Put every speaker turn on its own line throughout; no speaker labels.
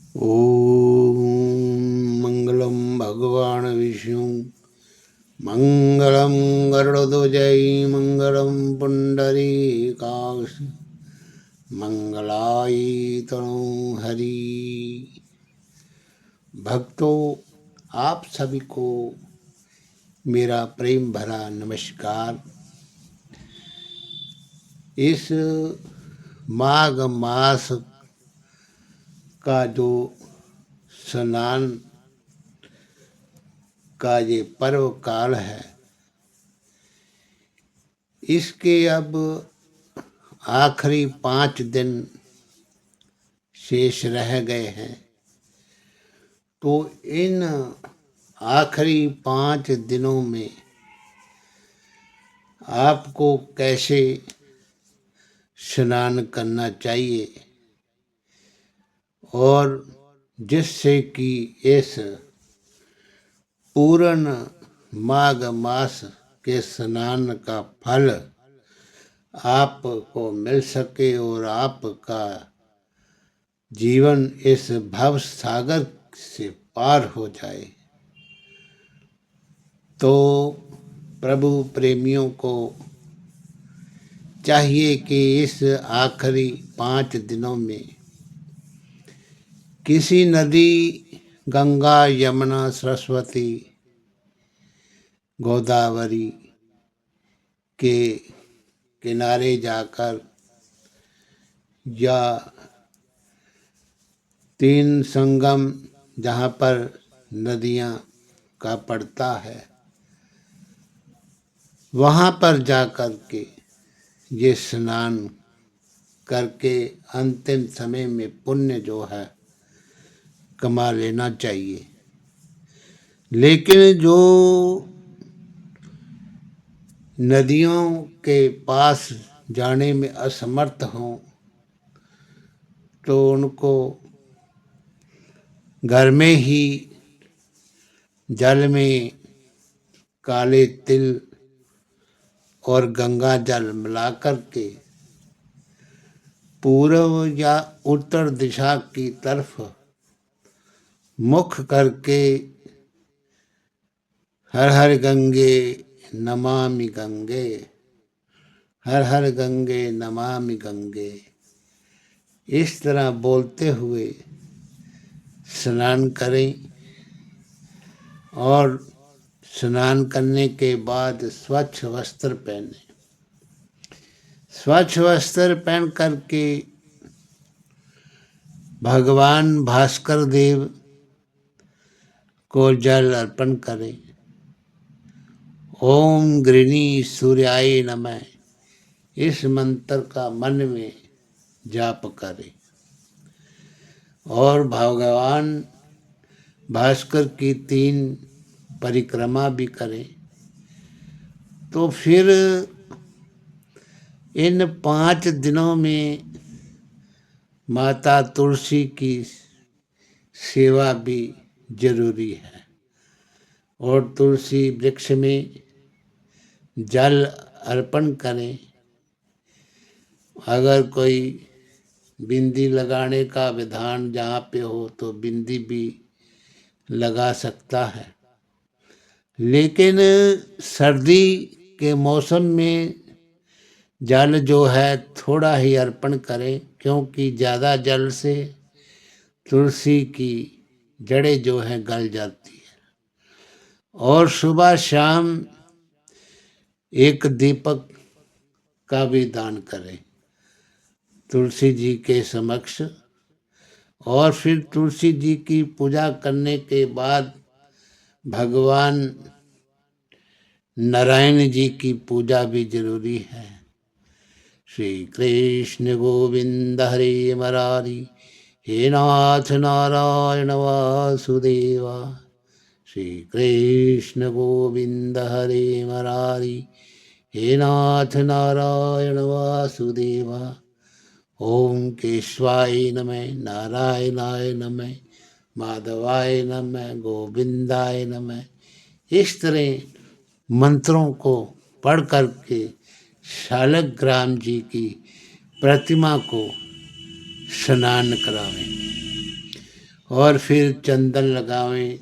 ॐ मङ्गलं भगवान् विष्णु मङ्गलं गरुडध्वजै मङ्गलं पुण्डरीकाक्ष मंगलाय तनो हरि। भक्तों, आप सभी को मेरा प्रेम भरा नमस्कार। इस माघ मास का जो स्नान का ये पर्व काल है, इसके अब आखिरी 5 दिन शेष रह गए हैं। तो इन आखिरी 5 दिनों में आपको कैसे स्नान करना चाहिए और जिससे कि इस पूर्ण माघ मास के स्नान का फल आपको मिल सके और आपका जीवन इस भव सागर से पार हो जाए। तो प्रभु प्रेमियों को चाहिए कि इस आखिरी 5 दिनों में किसी नदी, गंगा, यमुना, सरस्वती, गोदावरी के किनारे जाकर या 3 संगम जहाँ पर नदियाँ का पड़ता है, वहाँ पर जाकर के ये स्नान करके अंतिम समय में पुण्य जो है कमा लेना चाहिए। लेकिन जो नदियों के पास जाने में असमर्थ हों, तो उनको घर में ही जल में काले तिल और गंगा जल मिलाकर के पूर्व या उत्तर दिशा की तरफ मुख करके हर हर गंगे नमामि गंगे, हर हर गंगे नमामि गंगे, इस तरह बोलते हुए स्नान करें। और स्नान करने के बाद स्वच्छ वस्त्र पहने। स्वच्छ वस्त्र पहन करके भगवान भास्कर देव को जल अर्पण करें। ओम गृणी सूर्याय नमः, इस मंत्र का मन में जाप करें और भगवान भास्कर की 3 परिक्रमा भी करें। तो फिर इन 5 दिनों में माता तुलसी की सेवा भी जरूरी है और तुलसी वृक्ष में जल अर्पण करें। अगर कोई बिंदी लगाने का विधान जहाँ पे हो तो बिंदी भी लगा सकता है। लेकिन सर्दी के मौसम में जल जो है थोड़ा ही अर्पण करें, क्योंकि ज़्यादा जल से तुलसी की जड़ें जो हैं गल जाती है। और सुबह शाम एक दीपक का भी दान करें तुलसी जी के समक्ष। और फिर तुलसी जी की पूजा करने के बाद भगवान नारायण जी की पूजा भी जरूरी है। श्री कृष्ण गोविंद हरे मुरारी, हे नाथ नारायण वासुदेवा। श्री कृष्ण गोविंद हरे मुरारी, हे नाथ नारायण वासुदेवा। ओम केशवाय नमः, नारायणाय नमः, माधवाय नमः, गोविंदाय नमः। इस तरह मंत्रों को पढ़ करके शालग्राम जी की प्रतिमा को स्नान करावें। और फिर चंदन लगावें,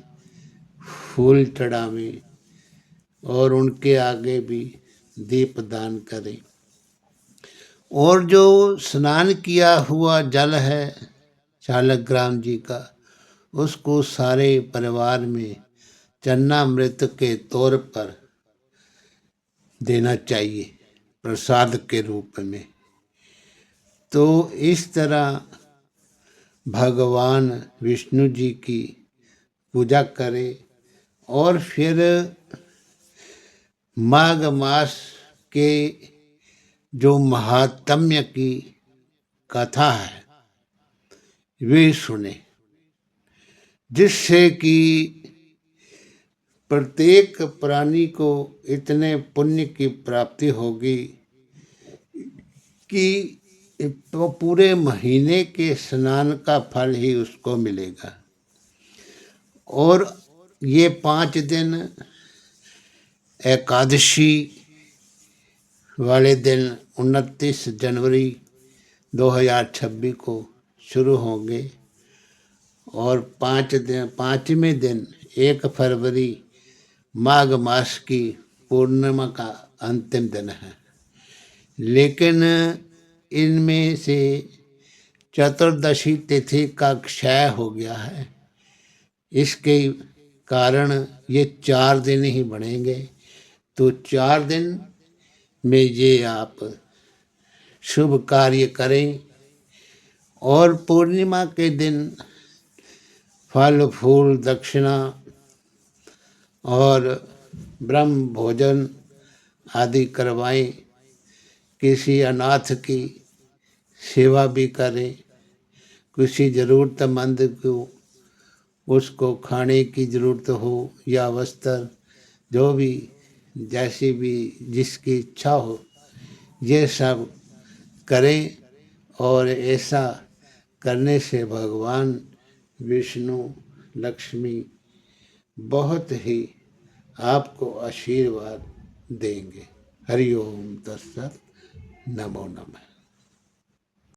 फूल चढ़ावें और उनके आगे भी दीप दान करें। और जो स्नान किया हुआ जल है शालग्राम जी का, उसको सारे परिवार में चन्नामृत के तौर पर देना चाहिए प्रसाद के रूप में। तो इस तरह भगवान विष्णु जी की पूजा करें। और फिर माघ मास के जो महात्म्य की कथा है वे सुने, जिससे कि प्रत्येक प्राणी को इतने पुण्य की प्राप्ति होगी कि तो पूरे महीने के स्नान का फल ही उसको मिलेगा। और ये 5 दिन एकादशी वाले दिन 29 जनवरी 2026 को शुरू होंगे और 5वें दिन 1 फरवरी माघ मास की पूर्णिमा का अंतिम दिन है। लेकिन इनमें से चतुर्दशी तिथि का क्षय हो गया है, इसके कारण ये 4 दिन ही बनेंगे। तो 4 दिन में ये आप शुभ कार्य करें। और पूर्णिमा के दिन फल फूल दक्षिणा और ब्रह्म भोजन आदि करवाएं। किसी अनाथ की सेवा भी करें। किसी ज़रूरतमंद को उसको खाने की ज़रूरत हो या वस्त्र, जो भी जैसी भी जिसकी इच्छा हो, ये सब करें। और ऐसा करने से भगवान विष्णु लक्ष्मी बहुत ही आपको आशीर्वाद देंगे। हरि ओम तत्सत। नमो नमः।